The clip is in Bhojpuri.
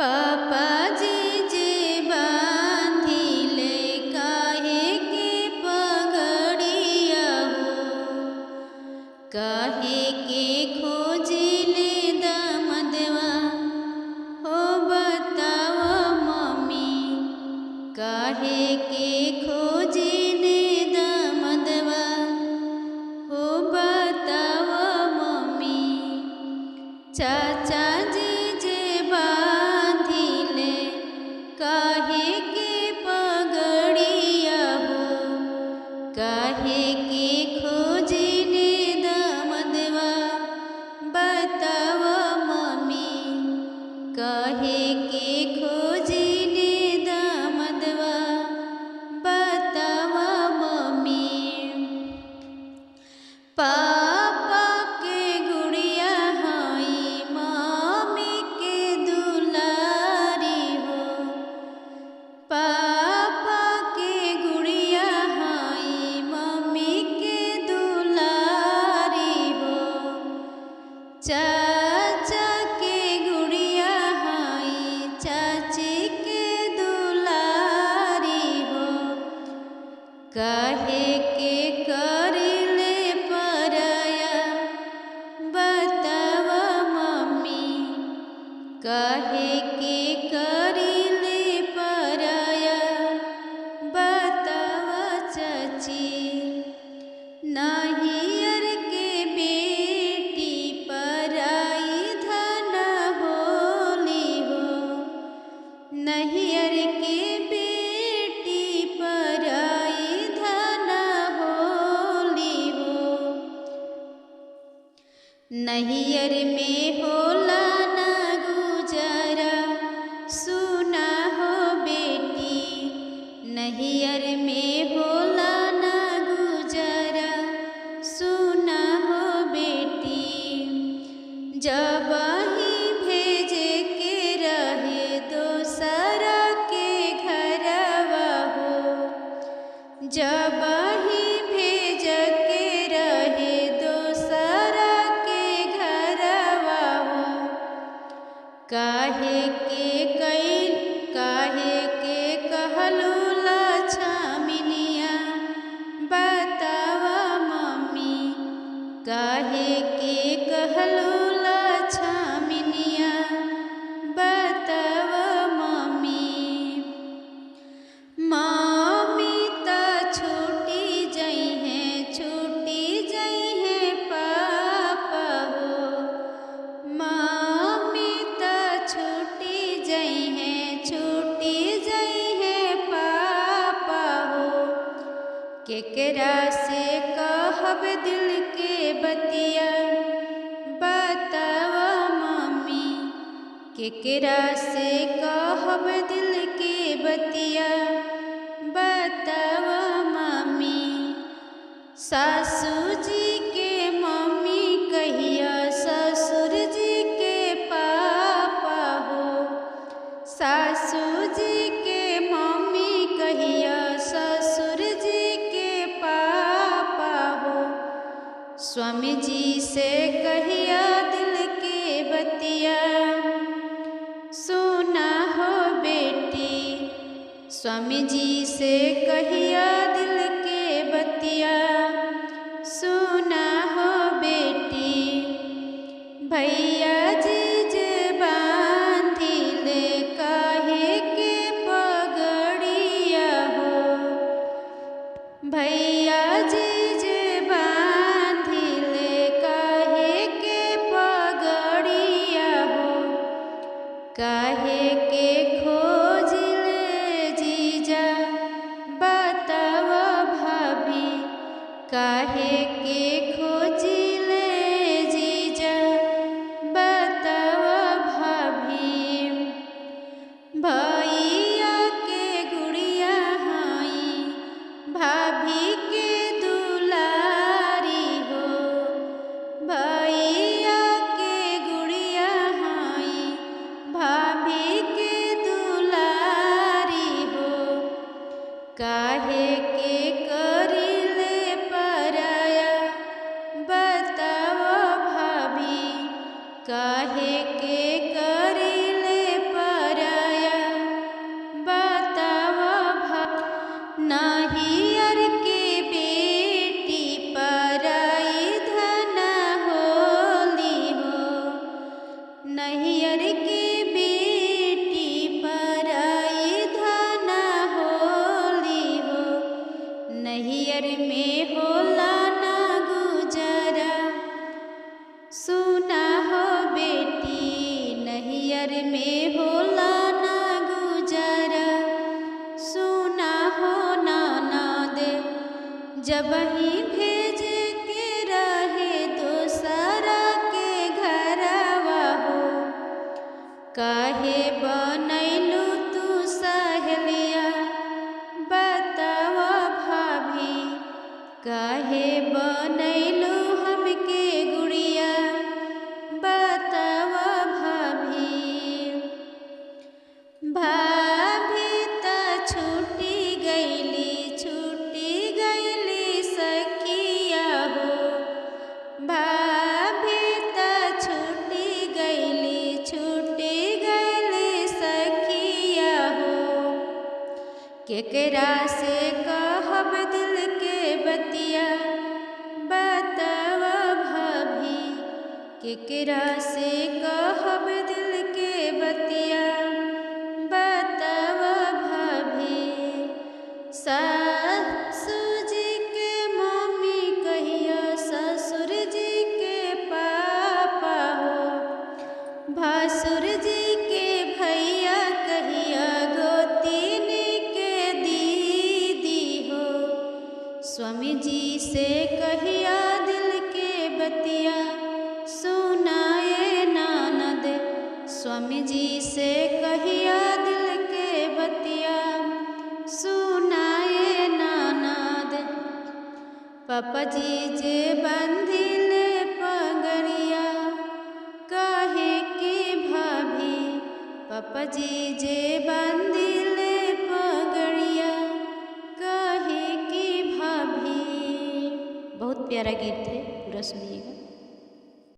पापा जी जे बांधिले काहे के पगड़िया हो, काहे के खोजिले दामदवा हो बताओ मम्मी, काहे के खोजिले दामदवा हो बताओ मम्मी। चाचा जी जे बांधिले काहे के पगड़िया हो, काहे के खोजिले दामदवा बताओ मम्मी, काहे के खोजिले दामदवा बताओ मम्मी। पापा के गुड़िया हई मम्मी के दुलारी हो, पापा के गुड़िया हई मम्मी के दुलारी हो। चाचा के गुड़िया हई चाची के दुलारी हो, काहे के करिले पराया बताओ मम्मी, काहे के करिले पराया बताओ चाची। नहियर के बेटी पराई धन होली हो, नहियर के बेटी पराई धन होली हो। नहियर में होला न गुजारा सुना हो बेटी, नहियर में होला न गुजारा सुना हो बेटी। जब ही भेजे के रहे दोसरा के घरवा हो, जब ही भेज के रहे दोसरा के घरवा हो, काहे के कहलू लछमिनिया बतावा मम्मी, काहे के कहलू लछमिनिया बतावा मम्मी। मम्मी त छूटी जइहे पापा हो, मम्मी त छूटी जइहे पापा हो। केकरा से कहब दिल के बतिया बताओ मम्मी, केकरा से कहब दिल के बतिया बताओ मम्मी। सासू जी के मम्मी कहिया ससुर जी के पापा हो, सासू जी के मम्मी कहिया ससुर जी के पापा हो। स्वामी जी से कहिया दिल के बतिया सुना हो बेटी, स्वामी जी से कहिया दिल के बतिया सुना हो बेटी। भैया जी जे बांधिले काहे के पगड़िया हो, भैया जी जे बांधिले काहे के पगड़िया हो, काहे के खोजिले जीजा बताओ भाभी, काहे के खोजिले जीजा बताओ भाभी। भैया के गुड़िया हई भाभी के दुलारी हो, भैया के गुड़िया हई भाभी के दुलारी होला ना गुजारा, सुना हो ननद जब ही भेज के रहे दोसरा के घरवा हो। काहे बनैलू तू सहेलिया बतावा भाभी, काहे बनैलू हमके गुड़िया बतावा भाभी। भाभी त छूटी गईली सखिया हो, भाभी त छूटी गईली सखिया हो। केकरा से कहब दिल के बतिया बतावा भाभी, केकरा से कहब दिल के बतिया बतावा भाभी। सासू जी के मम्मी कहिया ससुर जी के पापा हो, भासुर जी के भैया कहिया गोतिन के दीदी हो। स्वामी जी से कहिया दिल के बतिया सुनाए ननद, स्वामी जी से कहिया दिल के बतिया सुनाए ननद। पापा जी जे बंधिले पगड़िया काहे की भाभी, पापा जी जे बंधिले पगड़िया काहे की भाभी। बहुत प्यारा गीत है, पूरा सुनिएगा।